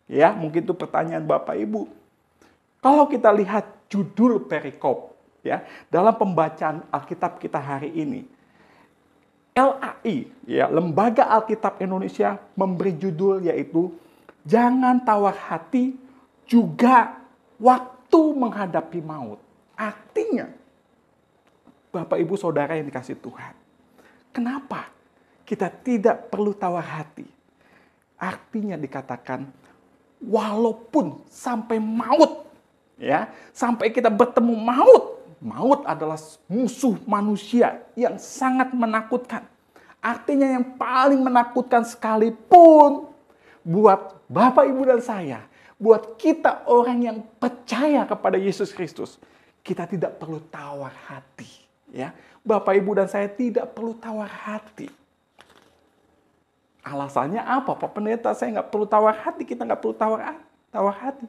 Ya, mungkin itu pertanyaan Bapak Ibu. Kalau kita lihat judul perikop, ya, dalam pembacaan Alkitab kita hari ini, LAI, ya, Lembaga Alkitab Indonesia memberi judul yaitu Jangan Tawar Hati juga waktu menghadapi maut. Artinya, Bapak Ibu Saudara yang dikasihi Tuhan, kenapa kita tidak perlu tawar hati? Artinya dikatakan, walaupun sampai maut, ya, sampai kita bertemu maut. Maut adalah musuh manusia yang sangat menakutkan. Artinya yang paling menakutkan sekalipun buat Bapak, Ibu, dan saya, buat kita orang yang percaya kepada Yesus Kristus, kita tidak perlu tawar hati. Ya, Bapak, Ibu, dan saya tidak perlu tawar hati. Alasannya apa? Pak Pendeta, saya nggak perlu tawar hati, kita nggak perlu tawar hati.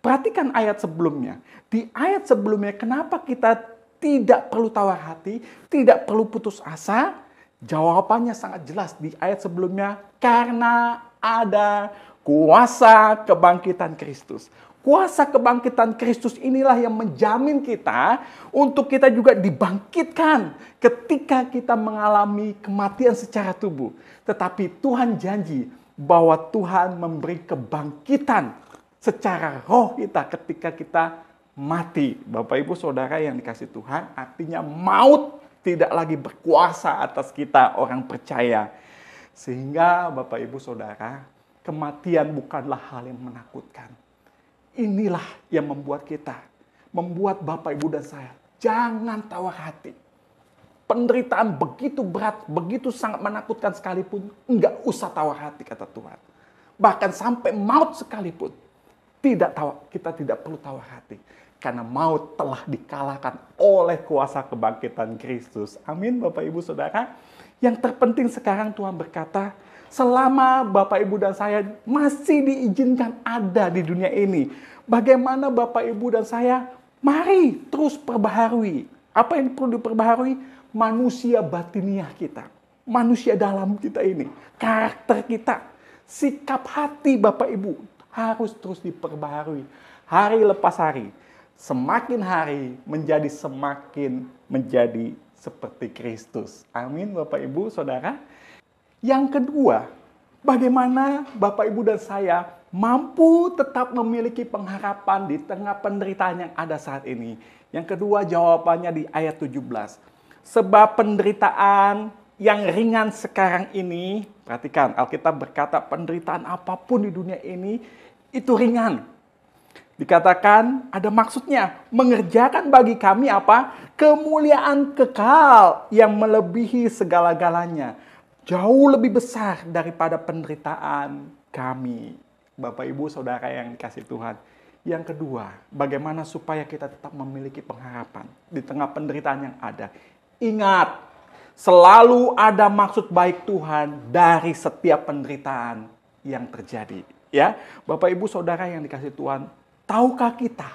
Perhatikan ayat sebelumnya. Di ayat sebelumnya, kenapa kita tidak perlu tawar hati, tidak perlu putus asa? Jawabannya sangat jelas di ayat sebelumnya. Karena ada kuasa kebangkitan Kristus. Kuasa kebangkitan Kristus inilah yang menjamin kita untuk kita juga dibangkitkan ketika kita mengalami kematian secara tubuh. Tetapi Tuhan janji bahwa Tuhan memberi kebangkitan secara roh kita ketika kita mati. Bapak, Ibu, Saudara yang dikasihi Tuhan, artinya maut tidak lagi berkuasa atas kita orang percaya. Sehingga Bapak, Ibu, Saudara, kematian bukanlah hal yang menakutkan. Inilah yang membuat Bapak, Ibu, dan saya, jangan tawar hati. Penderitaan begitu berat, begitu sangat menakutkan sekalipun, enggak usah tawar hati, kata Tuhan. Bahkan sampai maut sekalipun, kita tidak perlu tawar hati. Karena maut telah dikalahkan oleh kuasa kebangkitan Kristus. Amin, Bapak, Ibu, Saudara. Yang terpenting sekarang Tuhan berkata, selama Bapak, Ibu, dan saya masih diizinkan ada di dunia ini, bagaimana Bapak, Ibu, dan saya, mari terus perbaharui. Apa yang perlu diperbaharui? Manusia batiniah kita. Manusia dalam kita ini. Karakter kita. Sikap hati Bapak, Ibu harus terus diperbaharui. Hari lepas hari. Semakin hari semakin menjadi seperti Kristus. Amin, Bapak, Ibu, Saudara. Yang kedua, bagaimana Bapak, Ibu, dan saya mampu tetap memiliki pengharapan di tengah penderitaan yang ada saat ini. Yang kedua, jawabannya di ayat 17. Sebab penderitaan yang ringan sekarang ini, perhatikan, Alkitab berkata penderitaan apapun di dunia ini, itu ringan. Dikatakan ada maksudnya, mengerjakan bagi kami apa? Kemuliaan kekal yang melebihi segala-galanya. Jauh lebih besar daripada penderitaan kami. Bapak, Ibu, Saudara yang dikasihi Tuhan. Yang kedua, bagaimana supaya kita tetap memiliki pengharapan di tengah penderitaan yang ada. Ingat, selalu ada maksud baik Tuhan dari setiap penderitaan yang terjadi. Ya, Bapak, Ibu, Saudara yang dikasihi Tuhan, tahukah kita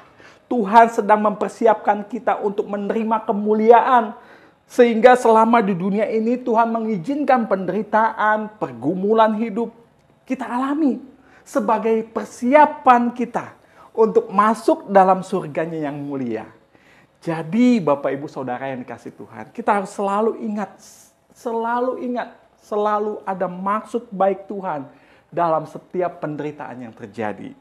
Tuhan sedang mempersiapkan kita untuk menerima kemuliaan, sehingga selama di dunia ini Tuhan mengizinkan penderitaan, pergumulan hidup kita alami sebagai persiapan kita untuk masuk dalam surganya yang mulia. Jadi Bapak, Ibu, Saudara yang dikasihi Tuhan, kita harus selalu ingat, selalu ada maksud baik Tuhan dalam setiap penderitaan yang terjadi.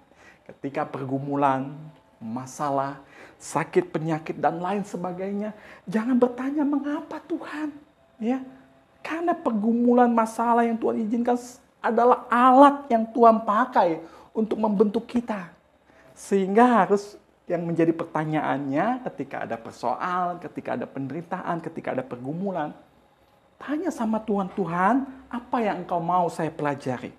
Ketika pergumulan, masalah, sakit, penyakit, dan lain sebagainya, jangan bertanya mengapa Tuhan. Ya, karena pergumulan, masalah yang Tuhan izinkan adalah alat yang Tuhan pakai untuk membentuk kita. Sehingga harus yang menjadi pertanyaannya ketika ada persoalan, ketika ada penderitaan, ketika ada pergumulan, tanya sama Tuhan, Tuhan, apa yang Engkau mau saya pelajari?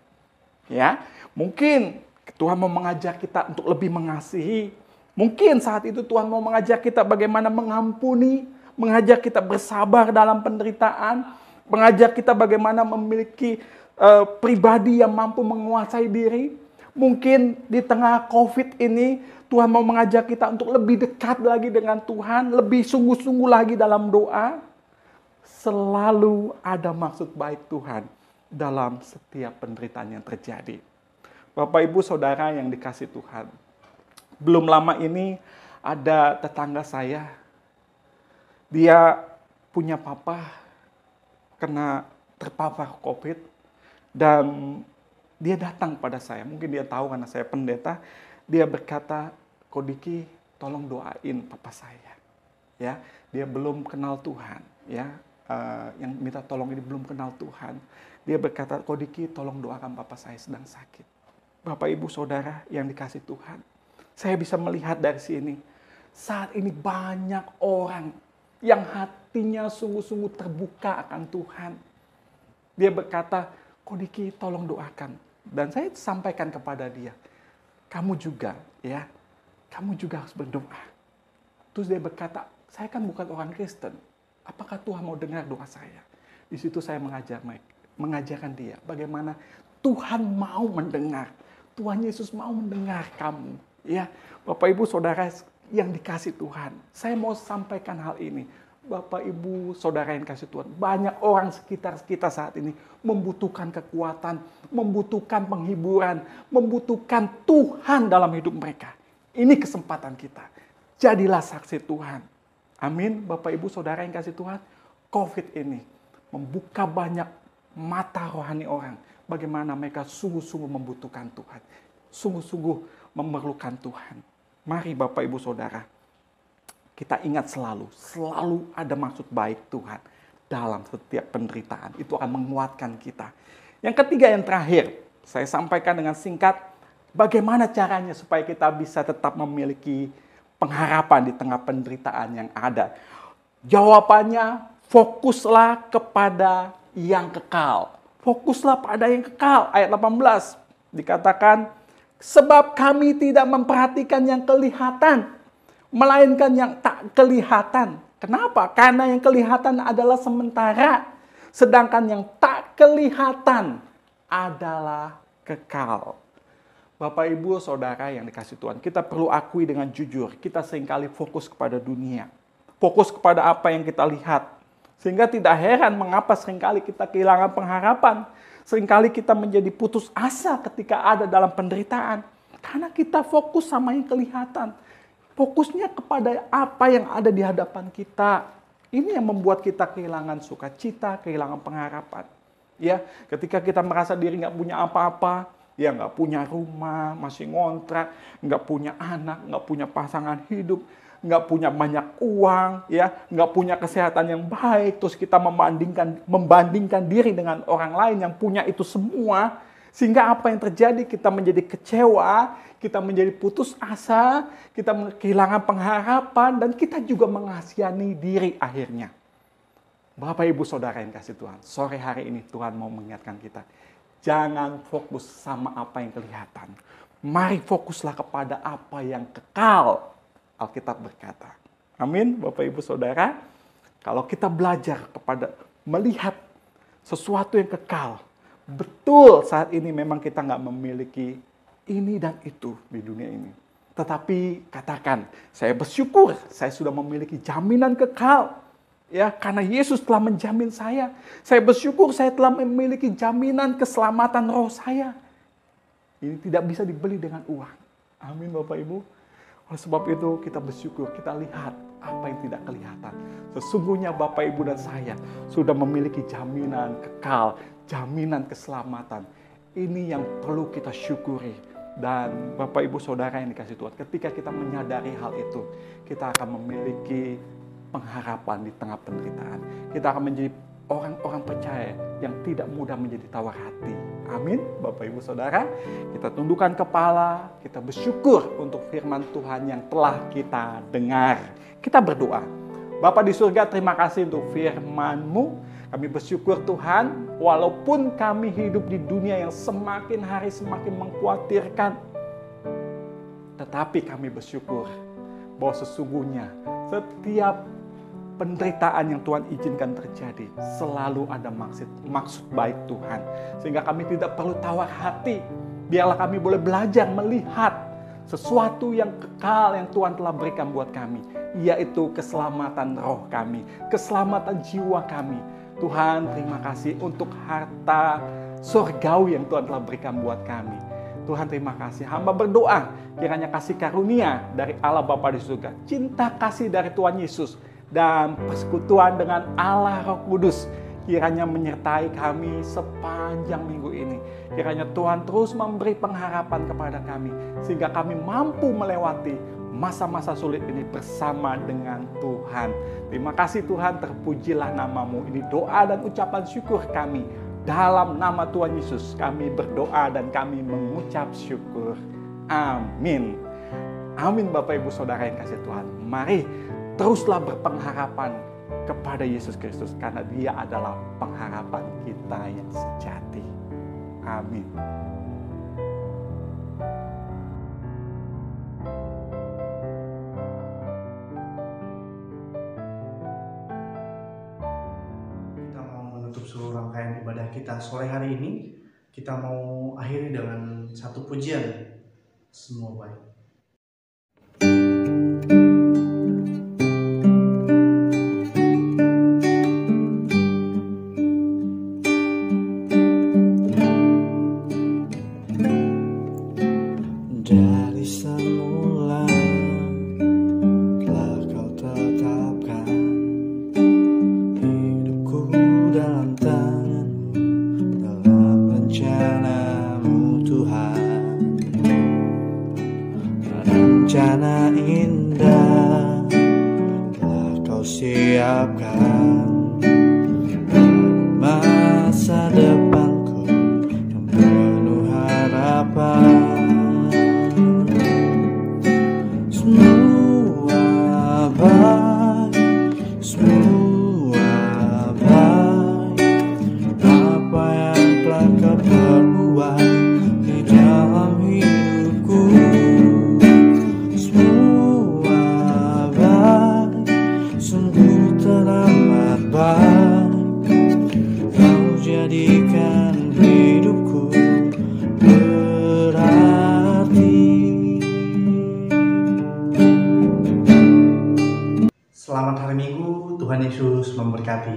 Ya, mungkin Tuhan mau mengajar kita untuk lebih mengasihi. Mungkin saat itu Tuhan mau mengajar kita bagaimana mengampuni, mengajar kita bersabar dalam penderitaan, mengajar kita bagaimana memiliki pribadi yang mampu menguasai diri. Mungkin di tengah COVID ini Tuhan mau mengajak kita untuk lebih dekat lagi dengan Tuhan, lebih sungguh-sungguh lagi dalam doa. Selalu ada maksud baik Tuhan dalam setiap penderitaan yang terjadi. Bapak, Ibu, Saudara yang dikasih Tuhan. Belum lama ini ada tetangga saya. Dia punya papa kena terpapar COVID. Dan dia datang pada saya. Mungkin dia tahu karena saya pendeta. Dia berkata, Ko Diki, tolong doain papa saya. Ya, dia belum kenal Tuhan. Ya, yang minta tolong ini belum kenal Tuhan. Dia berkata, Ko Diki, tolong doakan papa saya sedang sakit. Bapak, Ibu, Saudara yang dikasih Tuhan. Saya bisa melihat dari sini. Saat ini banyak orang yang hatinya sungguh-sungguh terbuka akan Tuhan. Dia berkata, Ko Diki, tolong doakan. Dan saya sampaikan kepada dia, kamu juga ya, kamu juga harus berdoa. Terus dia berkata, saya kan bukan orang Kristen. Apakah Tuhan mau dengar doa saya? Di situ saya mengajarkan dia bagaimana Tuhan mau mendengar. Tuhan Yesus mau mendengar kamu. Ya, Bapak, Ibu, Saudara yang dikasih Tuhan. Saya mau sampaikan hal ini. Bapak, Ibu, Saudara yang kasih Tuhan. Banyak orang sekitar kita saat ini membutuhkan kekuatan, membutuhkan penghiburan, membutuhkan Tuhan dalam hidup mereka. Ini kesempatan kita. Jadilah saksi Tuhan. Amin. Bapak, Ibu, Saudara yang kasih Tuhan. COVID ini membuka banyak mata rohani orang. Bagaimana mereka sungguh-sungguh membutuhkan Tuhan. Sungguh-sungguh memerlukan Tuhan. Mari Bapak, Ibu, Saudara. Kita ingat selalu ada maksud baik Tuhan dalam setiap penderitaan. Itu akan menguatkan kita. Yang ketiga, yang terakhir, saya sampaikan dengan singkat, bagaimana caranya supaya kita bisa tetap memiliki pengharapan di tengah penderitaan yang ada. Jawabannya, fokuslah kepada yang kekal. Fokuslah pada yang kekal. Ayat 18 dikatakan, sebab kami tidak memperhatikan yang kelihatan, melainkan yang tak kelihatan. Kenapa? Karena yang kelihatan adalah sementara, sedangkan yang tak kelihatan adalah kekal. Bapak, Ibu, Saudara yang dikasih Tuhan, kita perlu akui dengan jujur, kita seringkali fokus kepada dunia. Fokus kepada apa yang kita lihat. Sehingga tidak heran mengapa seringkali kita kehilangan pengharapan. Seringkali kita menjadi putus asa ketika ada dalam penderitaan. Karena kita fokus sama yang kelihatan. Fokusnya kepada apa yang ada di hadapan kita. Ini yang membuat kita kehilangan sukacita, kehilangan pengharapan. Ya, ketika kita merasa diri nggak punya apa-apa, ya nggak punya rumah, masih ngontrak, nggak punya anak, nggak punya pasangan hidup, nggak punya banyak uang, ya, nggak punya kesehatan yang baik, terus kita membandingkan diri dengan orang lain yang punya itu semua, sehingga apa yang terjadi? Kita menjadi kecewa, kita menjadi putus asa, kita kehilangan pengharapan, dan kita juga mengasihani diri akhirnya. Bapak, Ibu, Saudara yang kasih Tuhan, sore hari ini Tuhan mau mengingatkan kita, jangan fokus sama apa yang kelihatan. Mari fokuslah kepada apa yang kekal. Alkitab berkata. Amin, Bapak, Ibu, Saudara. Kalau kita belajar kepada melihat sesuatu yang kekal, betul saat ini memang kita nggak memiliki ini dan itu di dunia ini. Tetapi katakan, saya bersyukur saya sudah memiliki jaminan kekal. Ya, karena Yesus telah menjamin saya. Saya bersyukur saya telah memiliki jaminan keselamatan roh saya. Ini tidak bisa dibeli dengan uang. Amin, Bapak, Ibu. Oleh sebab itu kita bersyukur, kita lihat apa yang tidak kelihatan. Sesungguhnya Bapak, Ibu, dan saya sudah memiliki jaminan kekal, jaminan keselamatan. Ini yang perlu kita syukuri. Dan Bapak, Ibu, Saudara yang dikasih Tuhan, ketika kita menyadari hal itu, kita akan memiliki pengharapan di tengah penderitaan. Kita akan menjadi orang-orang percaya yang tidak mudah menjadi tawar hati. Amin, Bapak, Ibu, Saudara. Kita tundukkan kepala, kita bersyukur untuk firman Tuhan yang telah kita dengar. Kita berdoa. Bapa di surga, terima kasih untuk firman-Mu. Kami bersyukur Tuhan, walaupun kami hidup di dunia yang semakin hari semakin mengkhawatirkan, tetapi kami bersyukur bahwa sesungguhnya setiap penderitaan yang Tuhan izinkan terjadi selalu ada maksud baik Tuhan. Sehingga kami tidak perlu tawar hati. Biarlah kami boleh belajar melihat sesuatu yang kekal yang Tuhan telah berikan buat kami, yaitu keselamatan roh kami, keselamatan jiwa kami. Tuhan, terima kasih untuk harta surgawi yang Tuhan telah berikan buat kami. Tuhan terima kasih. Hamba berdoa kiranya kasih karunia dari Allah Bapa di surga, cinta kasih dari Tuhan Yesus, dan persekutuan dengan Allah Roh Kudus kiranya menyertai kami sepanjang minggu ini. Kiranya Tuhan terus memberi pengharapan kepada kami, sehingga kami mampu melewati masa-masa sulit ini bersama dengan Tuhan. Terima kasih Tuhan, terpujilah namamu. Ini doa dan ucapan syukur kami. Dalam nama Tuhan Yesus kami berdoa dan kami mengucap syukur. Amin. Amin Bapak Ibu Saudara yang kasih Tuhan. Mari teruslah berpengharapan kepada Yesus Kristus, karena Dia adalah pengharapan kita yang sejati. Amin. Kita mau menutup seluruh rangkaian ibadah kita sore hari ini. Kita mau akhiri dengan satu pujian. Semua baik. Dari semula telah kau tetapkan hidupku dalam tanganmu, dalam rencanamu Tuhan. Rencana indah telah kau siapkan masa depanku yang penuh harapan. Semua baik, apa yang telah kau perbuat di dalam hidupku. Semua baik, sungguh teramat baik. Kau jadikan hidupku berarti. Selamat hari Minggu, Tuhan Yesus memberkati.